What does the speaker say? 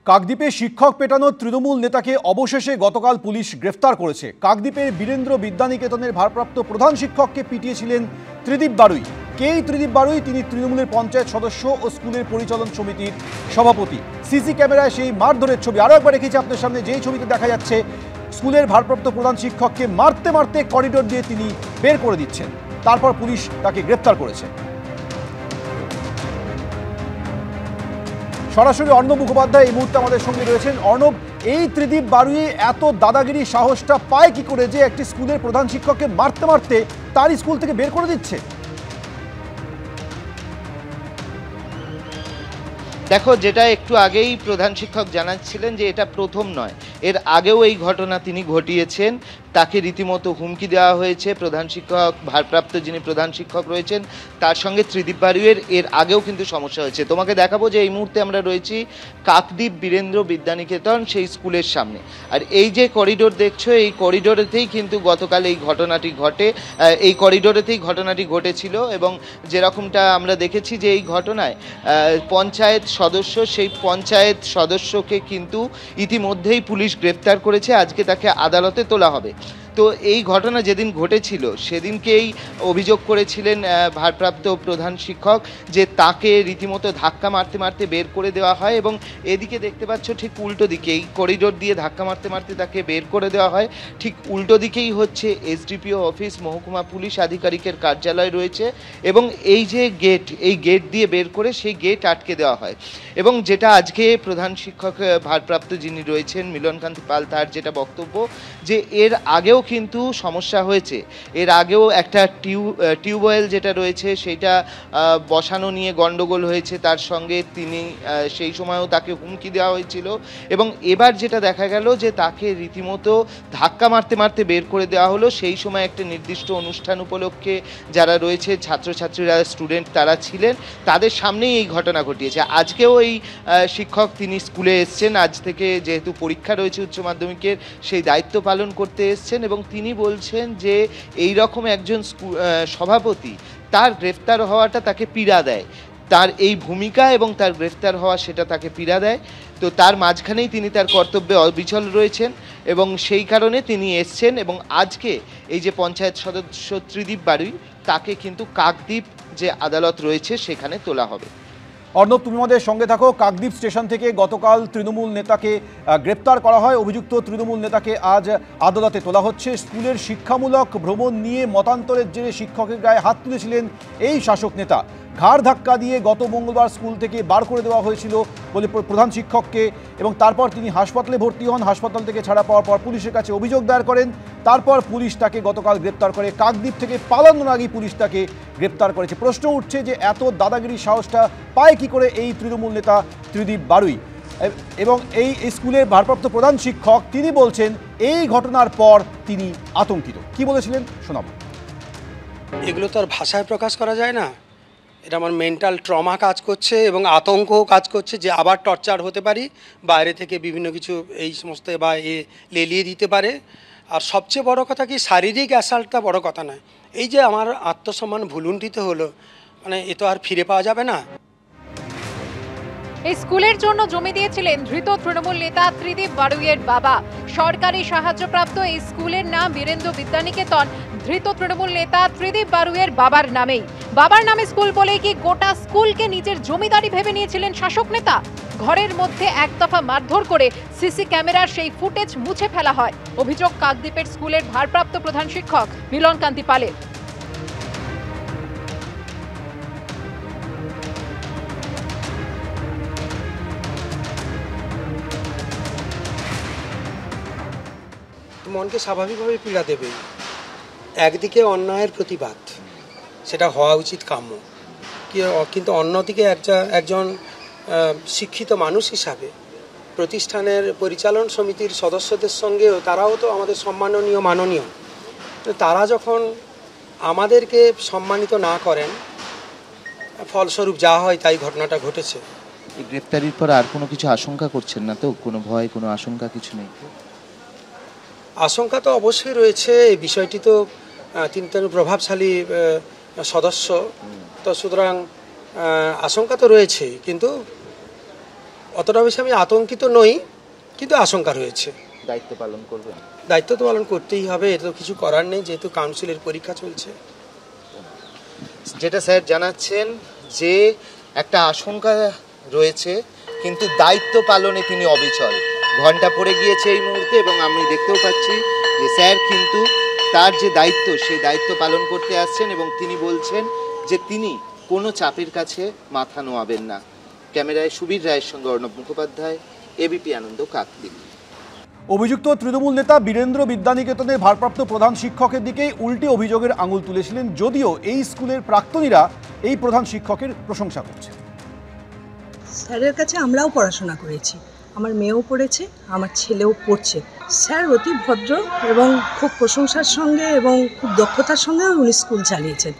কাকদ্বীপে শিক্ষক পেটানো তৃণমূল নেতাকে অবশেষে গতকাল পুলিশ গ্রেফতার করেছে। কাকদ্বীপের বীরেন্দ্র বিদ্যানিকেতনের ভারপ্রাপ্ত প্রধান শিক্ষককে পিটিয়েছিলেন ত্রিদীপ বারুই। কে ত্রিদীপ বারুই? তিনি তৃণমূলের পঞ্চায়েত সদস্য ও স্কুলের পরিচালন সমিতির সভাপতি। সিসি ক্যামেরায় সেই মারধরের ছবি আরও একবার রেখেছি আপনার সামনে। যেই ছবিতে দেখা যাচ্ছে স্কুলের ভারপ্রাপ্ত প্রধান শিক্ষককে মারতে মারতে করিডোর দিয়ে তিনি বের করে দিচ্ছেন। তারপর পুলিশ তাকে গ্রেফতার করেছে। সরাসরি অর্ণব মুখোপাধ্যায় এই মুহূর্তে আমাদের সঙ্গে রয়েছেন। অর্ণব, এই ত্রিদীপ বারুই এত দাদাগিরি সাহসটা পায় কি করে যে একটি স্কুলের প্রধান শিক্ষককে মারতে মারতে তার স্কুল থেকে বের করে দিচ্ছে? দেখো, যেটা একটু আগেই প্রধান শিক্ষক জানাচ্ছিলেন যে এটা প্রথম নয়, এর আগেও এই ঘটনা তিনি ঘটিয়েছেন। তাকে রীতিমতো হুমকি দেওয়া হয়েছে। প্রধান শিক্ষক, ভারপ্রাপ্ত যিনি প্রধান শিক্ষক রয়েছেন, তার সঙ্গে ত্রিদীপ বারুইয়ের এর আগেও কিন্তু সমস্যা হয়েছে। তোমাকে দেখাবো যে এই মুহূর্তে আমরা রয়েছি কাকদ্বীপ বীরেন্দ্র বিদ্যানিকেতন সেই স্কুলের সামনে। আর এই যে করিডোর দেখছো, এই করিডোরেতেই কিন্তু গতকাল এই ঘটনাটি ঘটে। এই করিডোরেতেই ঘটনাটি ঘটেছিল এবং যেরকমটা আমরা দেখেছি যে এই ঘটনায় পঞ্চায়েত সদস্য, সেই পঞ্চায়েত সদস্যকে কিন্তু ইতিমধ্যেই পুলিশ গ্রেপ্তার করেছে। আজকে তাকে আদালতে তোলা হবে। তো এই ঘটনা যেদিন ঘটেছিল সেদিনকেই অভিযোগ করেছিলেন ভারপ্রাপ্ত প্রধান শিক্ষক যে তাকে রীতিমতো ধাক্কা মারতে মারতে বের করে দেওয়া হয়। এবং এদিকে দেখতে পাচ্ছ ঠিক উল্টো দিকে, এই করিডোর দিয়ে ধাক্কা মারতে মারতে তাকে বের করে দেওয়া হয়। ঠিক উল্টো দিকেই হচ্ছে এসডিপিও অফিস, মহকুমা পুলিশ আধিকারিকের কার্যালয় রয়েছে। এবং এই যে গেট, এই গেট দিয়ে বের করে সেই গেট আটকে দেওয়া হয়। এবং যেটা আজকে প্রধান শিক্ষক ভারপ্রাপ্ত যিনি রয়েছেন মিলনকান্তি পাল, তার যেটা বক্তব্য যে এর আগেও কিন্তু সমস্যা হয়েছে। এর আগেও একটা টিউবওয়েল যেটা রয়েছে সেইটা বসানো নিয়ে গন্ডগোল হয়েছে, তার সঙ্গে তিনি সেই সময়ও তাকে হুমকি দেওয়া হয়েছিল। এবং এবার যেটা দেখা গেল যে তাকে রীতিমতো ধাক্কা মারতে মারতে বের করে দেওয়া হলো। সেই সময় একটা নির্দিষ্ট অনুষ্ঠান উপলক্ষে যারা রয়েছে ছাত্রছাত্রীরা, স্টুডেন্ট তারা ছিলেন, তাদের সামনেই এই ঘটনা ঘটিয়েছে। আজকেও এই শিক্ষক তিনি স্কুলে এসছেন, আজ থেকে যেহেতু পরীক্ষা রয়েছে উচ্চ মাধ্যমিকের, সেই দায়িত্ব পালন করতে এসছেন। এবং তিনি বলছেন যে এই রকম একজন সভাপতি, তার গ্রেফতার হওয়াটা তাকে পীড়া দেয়। তার এই ভূমিকা এবং তার গ্রেফতার হওয়া সেটা তাকে পীড়া দেয়। তো তার মাঝখানেই তিনি তার কর্তব্যে অবিচল রয়েছেন এবং সেই কারণে তিনি এসছেন। এবং আজকে এই যে পঞ্চায়েত সদস্য ত্রিদীপ বারুই, তাকে কিন্তু কাকদ্বীপ যে আদালত রয়েছে সেখানে তোলা হবে। অর্ণব, তুমি আমাদের সঙ্গে থাকো। কাকদ্বীপ স্টেশন থেকে গতকাল তৃণমূল নেতাকে গ্রেপ্তার করা হয়। অভিযুক্ত তৃণমূল নেতাকে আজ আদালতে তোলা হচ্ছে। স্কুলের শিক্ষামূলক ভ্রমণ নিয়ে মতান্তরের জেরে শিক্ষকের গায়ে হাত তুলেছিলেন এই শাসক নেতা। ঘাড় ধাক্কা দিয়ে গত মঙ্গলবার স্কুল থেকে বার করে দেওয়া হয়েছিল বলে প্রধান শিক্ষককে। এবং তারপর তিনি হাসপাতালে ভর্তি হন। হাসপাতাল থেকে ছাড়া পাওয়ার পর পুলিশের কাছে অভিযোগ দায়ের করেন। তারপর পুলিশ তাকে গতকাল গ্রেপ্তার করে। কাকদ্বীপ থেকে পালানোর আগেই পুলিশ তাকে গ্রেপ্তার করেছে। প্রশ্ন উঠছে যে এত দাদাগিরির সাহসটা পায় কি করে এই তৃণমূল নেতা ত্রিদীপ বারুই? এবং এই স্কুলের ভারপ্রাপ্ত প্রধান শিক্ষক তিনি বলছেন এই ঘটনার পর তিনি আতঙ্কিত। কি বলেছিলেন শোনাব। এগুলো তো আর ভাষায় প্রকাশ করা যায় না। এটা আমার মেন্টাল ট্রমা কাজ করছে এবং আতঙ্কও কাজ করছে যে আবার টর্চার হতে পারি, বাইরে থেকে বিভিন্ন কিছু এই সমস্ত বা লেলিয়ে দিতে পারে। আর সবচেয়ে বড় কথা কি, শারীরিক অ্যাসাল্টটা বড় কথা নয়। এই যে আমার আত্মসম্মান ভুলুণ্ঠিত হলো, মানে এ তো আর ফিরে পাওয়া যাবে না। এই স্কুলের জন্য জমি দিয়েছিলেন ধৃত তৃণমূল নেতা ত্রিদীপ বারুইয়ের বাবা। সরকারি সাহায্যপ্রাপ্ত এই স্কুলের নাম বীরেন্দ্র বিদ্যানিকেতন। ধৃত তৃণমূল নেতা ত্রিদীপ বারুইয়ের বাবার নামেই। বাবার নামে স্কুল বলেই কি গোটা স্কুলকে নিজের জমিদারি ভেবে নিয়েছিলেন শাসক নেতা? ঘরের মধ্যে এক দফা মারধর করে সিসি ক্যামেরার সেই ফুটেজ মুছে ফেলা হয়। অভিযোগ কাকদ্বীপের স্কুলের ভারপ্রাপ্ত প্রধান শিক্ষক মিলনকান্তি পালের। মনকে স্বাভাবিকভাবে পীড়া দেবে। একদিকে অন্যায়ের প্রতিবাদ, সেটা হওয়া উচিত, কাম্য। কিন্তু অন্যদিকে একজন শিক্ষিত মানুষ হিসাবে প্রতিষ্ঠানের পরিচালন সমিতির সদস্যদের সঙ্গেও তারাও তো আমাদের সম্মাননীয়, মাননীয়। তারা যখন আমাদেরকে সম্মানিত না করেন, ফলস্বরূপ যা হয় তাই ঘটনাটা ঘটেছে। এই গ্রেফতারির পর আর কোনো কিছু আশঙ্কা করছেন না তো? কোনো ভয়, কোনো আশঙ্কা কিছু নেই? আশঙ্কা তো অবশ্যই রয়েছে। এই বিষয়টি তো তিনি প্রভাবশালী সদস্য, তো সুতরাং আশঙ্কা তো রয়েছে। কিন্তু অতটা বেশি আমি আতঙ্কিত নই, কিন্তু আশঙ্কা রয়েছে। দায়িত্ব পালন করবেন? দায়িত্ব তো পালন করতেই হবে, এটা তো কিছু করার নেই, যেহেতু কাউন্সিলের পরীক্ষা চলছে। যেটা স্যার জানাচ্ছেন যে একটা আশঙ্কা রয়েছে, কিন্তু দায়িত্ব পালনে তিনি অবিচল। ঘন্টা পড়ে গিয়েছে এই মুহূর্তে এবং আমি দেখতেও পাচ্ছি যে স্যার কিন্তু তার যে দায়িত্ব সেই দায়িত্ব পালন করতে আসছেন এবং তিনি বলছেন যে তিনি কোনো চাপের কাছে মাথা নোয়াবেন না। ক্যামেরায় সুবীর রায়ের সঙ্গে অর্ণব মুখোপাধ্যায়, এবিপি আনন্দ, কাকদ্বীপ। অভিযুক্ত তৃণমূল নেতা বীরেন্দ্র বিদ্যানিকেতনের ভারপ্রাপ্ত প্রধান শিক্ষকের দিকেই উল্টে অভিযোগের আঙুল তুলেছিলেন, যদিও এই স্কুলের প্রাক্তনীরা এই প্রধান শিক্ষকের প্রশংসা করছে। স্যারের কাছে আমরাও পড়াশোনা করেছি, আমার মেয়েও পড়েছে, আমার ছেলেও পড়ছে। স্যার অতি ভদ্র এবং খুব প্রশংসার সঙ্গে এবং খুব দক্ষতার সঙ্গে উনি স্কুল চালিয়েছেন।